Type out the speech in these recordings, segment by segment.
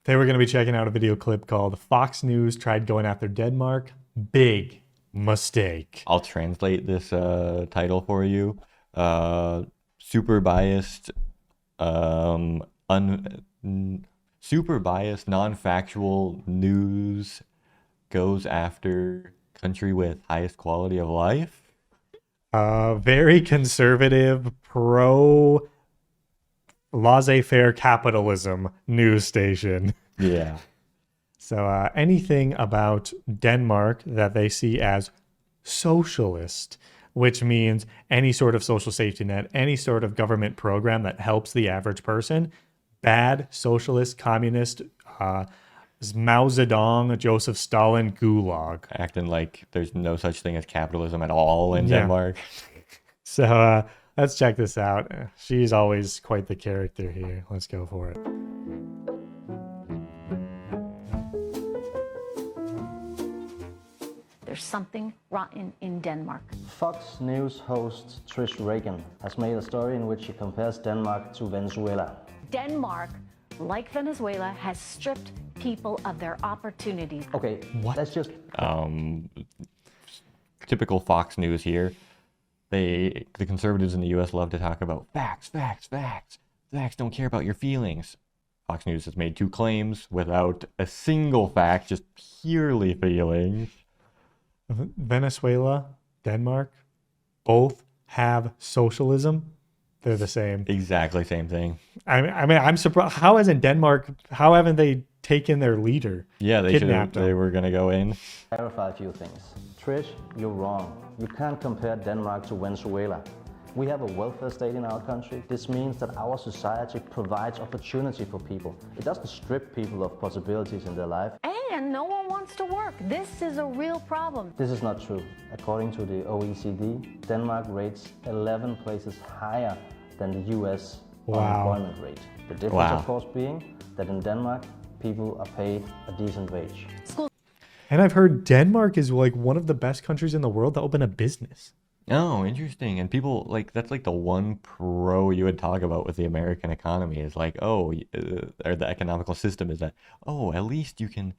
They were going to be checking out a video clip called Fox News Tried Going After Denmark. Big mistake. I'll translate this title for you. Super biased, super biased, non-factual news goes after country with highest quality of life. Very conservative, pro laissez-faire capitalism news station. Yeah. So anything about Denmark that they see as socialist, which means any sort of social safety net, any sort of government program that helps the average person, bad, socialist, communist, Mao Zedong, Joseph Stalin, gulag. Acting like there's no such thing as capitalism at all in Denmark. So let's check this out. She's always quite the character here. Let's go for it. There's something rotten in Denmark. Fox News host Trish Regan has made a story in which she compares Denmark to Venezuela. Denmark, like Venezuela, has stripped people of their opportunities. Okay, let's just... Typical Fox News here. The conservatives in the U.S. love to talk about facts, facts, facts. Facts don't care about your feelings. Fox News has made 2 claims without a single fact, just purely feelings. Venezuela, Denmark, both have socialism. They're the same. Exactly same thing. I mean, I'm surprised. How hasn't Denmark? How haven't they taken their leader? Yeah, they were gonna go in. Clarify a few things. Trish, you're wrong. You can't compare Denmark to Venezuela. We have a welfare state in our country. This means that our society provides opportunity for people. It doesn't strip people of possibilities in their life. And no one wants to work. This is a real problem. This is not true. According to the OECD, Denmark rates 11 places higher than the US unemployment rate. The difference, of course, being that in Denmark, people are paid a decent wage. And I've heard Denmark is like one of the best countries in the world to open a business. Oh, interesting. And people like that's like the one pro you would talk about with the American economy is like, or the economical system is that, at least you can,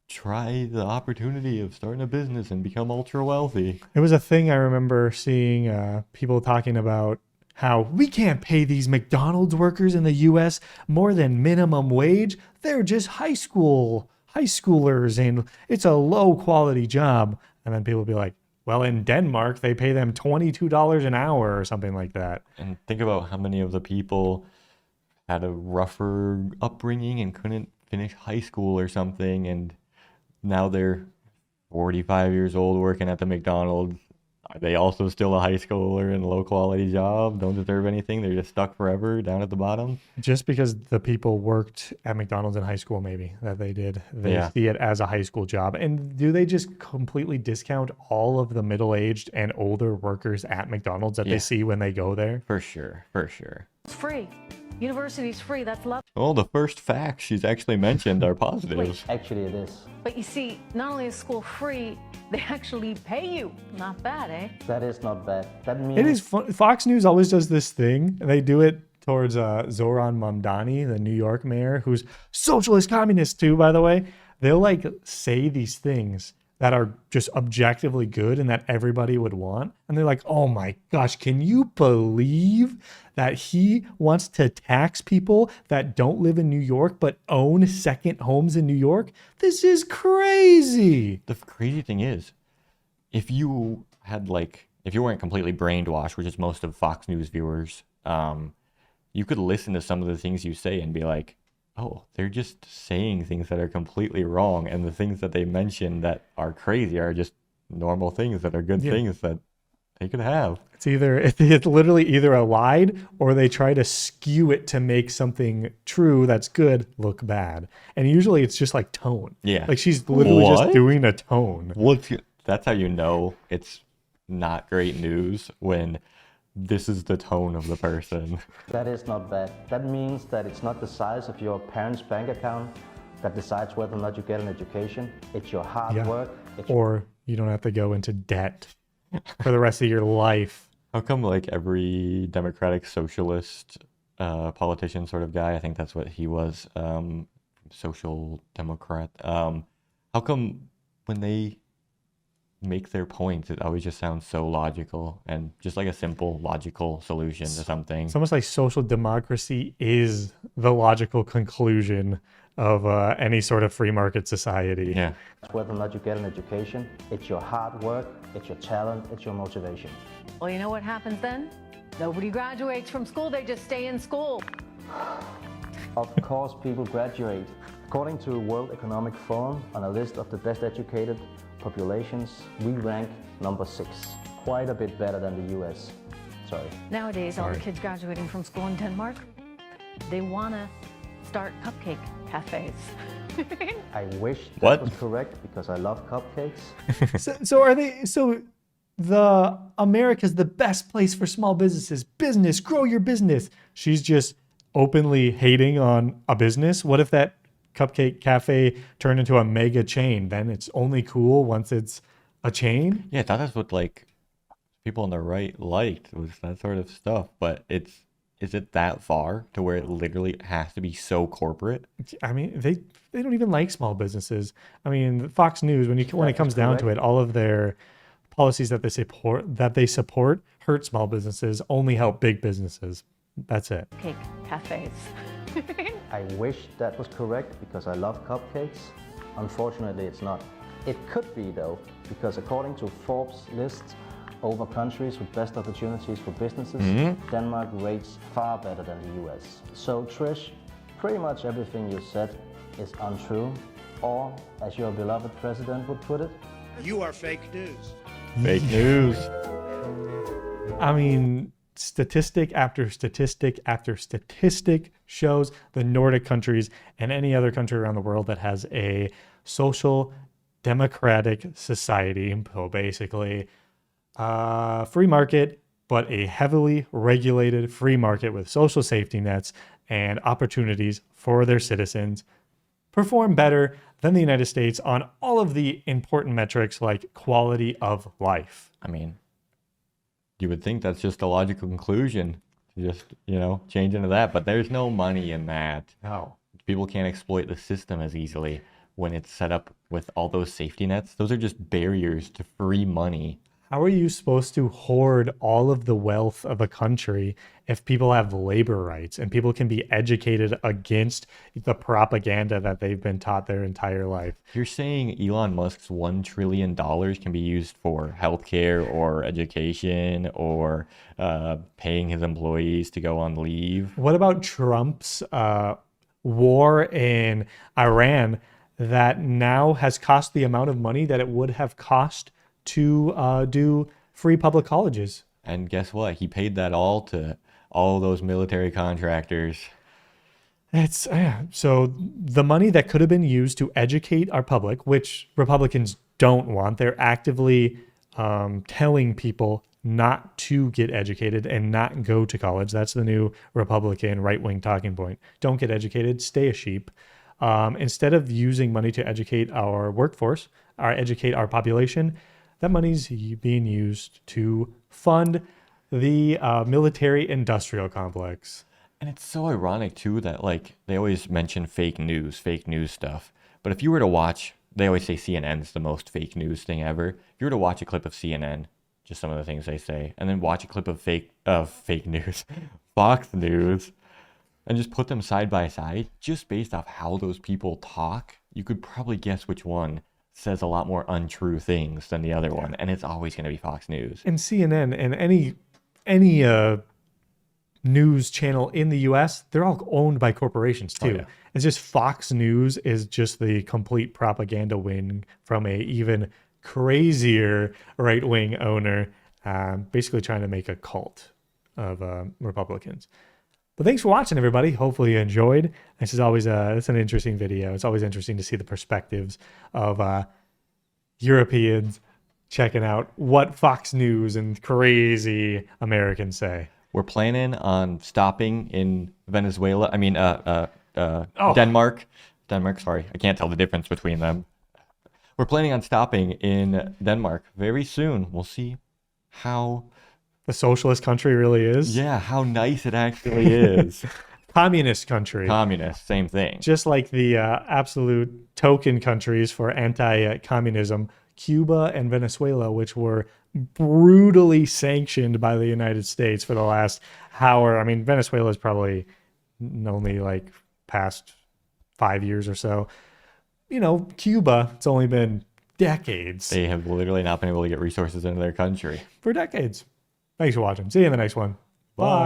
try the opportunity of starting a business and become ultra wealthy. It was a thing I remember seeing people talking about how we can't pay these McDonald's workers in the US more than minimum wage. They're just high schoolers and it's a low quality job. And then people will be like, well, in Denmark, they pay them $22 an hour or something like that. And think about how many of the people had a rougher upbringing and couldn't finish high school or something. And now they're 45 years old working at the McDonald's. Are they also still a high schooler in a low quality job? Don't deserve anything? They're just stuck forever down at the bottom? Just because the people worked at McDonald's in high school, maybe, that they did. They see it as a high school job. And do they just completely discount all of the middle-aged and older workers at McDonald's that they see when they go there? For sure. It's free. University's free. That's love. Well, the first facts she's actually mentioned are positive. Actually, it is. But you see, not only is school free, they actually pay you. Not bad, eh? That is not bad. That means... It is fun. Fox News always does this thing, and they do it towards Zoran Mamdani, the New York mayor, who's socialist communist too, by the way. They'll like say these things that are just objectively good and that everybody would want. And they're like, oh my gosh, can you believe that he wants to tax people that don't live in New York but own second homes in New York? This is crazy. The crazy thing is, if you weren't completely brainwashed, which is most of Fox News viewers, you could listen to some of the things you say and be like, oh, they're just saying things that are completely wrong. And the things that they mention that are crazy are just normal things that are good things that they could have. It's literally either a lied or they try to skew it to make something true that's good look bad. And usually it's just like tone. Yeah. Like she's literally just doing a tone. That's how you know it's not great news, when this is the tone of the person. That is not bad. That means that it's not the size of your parents' bank account that decides whether or not you get an education. It's your hard work. Or you don't have to go into debt for the rest of your life. How come like every democratic socialist politician sort of guy. I think that's what he was, social democrat. How come when they make their points, it always just sounds so logical and just like a simple logical solution to something? It's almost like social democracy is the logical conclusion of any sort of free market society. Yeah. Whether or not you get an education, it's your hard work, it's your talent, it's your motivation. Well, you know what happens then? Nobody graduates from school, they just stay in school. Of course, people graduate. According to World Economic Forum, on a list of the best educated populations, we rank number 6. Quite a bit better than the US. Sorry. Nowadays, all the kids graduating from school in Denmark, they want to start cupcake cafes. I wish that What? was correct because I love cupcakes. So are they? So the America's the best place for small businesses. Business, grow your business. She's just openly hating on a business. What if that cupcake cafe turned into a mega chain? Then it's only cool once it's a chain. Yeah, I thought that's what like people on the right liked, was that sort of stuff. But is it that far to where it literally has to be so corporate? I mean, they don't even like small businesses. I mean, Fox News, when it comes down to it, all of their policies that they support hurt small businesses, only help big businesses. That's it. Cake cafes. I wish that was correct because I love cupcakes. Unfortunately, it's not. It could be though, because according to Forbes list over countries with best opportunities for businesses, Denmark rates far better than the US. So Trish, pretty much everything you said is untrue, or as your beloved president would put it, You are fake news. Fake news. I mean, statistic after statistic after statistic shows the Nordic countries and any other country around the world that has a social democratic society, so basically free market, but a heavily regulated free market with social safety nets and opportunities for their citizens, perform better than the United States on all of the important metrics like quality of life. I mean, you would think that's just a logical conclusion to just, change into that, but there's no money in that. No. People can't exploit the system as easily when it's set up with all those safety nets. Those are just barriers to free money. How are you supposed to hoard all of the wealth of a country if people have labor rights and people can be educated against the propaganda that they've been taught their entire life? You're saying Elon Musk's $1 trillion can be used for healthcare or education or paying his employees to go on leave? What about Trump's war in Iran that now has cost the amount of money that it would have cost to do free public colleges? And guess what? He paid that all to all those military contractors. It's so the money that could have been used to educate our public, which Republicans don't want. They're actively telling people not to get educated and not go to college. That's the new Republican right-wing talking point. Don't get educated, stay a sheep. Instead of using money to educate our workforce, educate our population, that money's being used to fund the military-industrial complex. And it's so ironic too that like they always mention fake news stuff. But if you were to watch, they always say CNN's the most fake news thing ever. If you were to watch a clip of CNN, just some of the things they say, and then watch a clip of fake news, Fox News, and just put them side by side, just based off how those people talk, you could probably guess which one says a lot more untrue things than the other one, and it's always going to be Fox News. And CNN and any news channel in the US, they're all owned by corporations too. Oh, yeah. It's just Fox News is just the complete propaganda wing from a even crazier right-wing owner, basically trying to make a cult of Republicans. But thanks for watching, everybody. Hopefully you enjoyed. This is always it's an interesting video. It's always interesting to see the perspectives of Europeans checking out what Fox News and crazy Americans say. We're planning on stopping in Venezuela. I mean, Denmark. Denmark, sorry. I can't tell the difference between them. We're planning on stopping in Denmark very soon. We'll see how the socialist country really is. Yeah, how nice it actually is. Communist country. Communist, same thing. Just like the absolute token countries for anti-communism, Cuba and Venezuela, which were brutally sanctioned by the United States for the last hour. I mean, Venezuela is probably only like past 5 years or so. You know, Cuba, it's only been decades. They have literally not been able to get resources into their country. For decades. Thanks for watching. See you in the next one. Bye. Bye.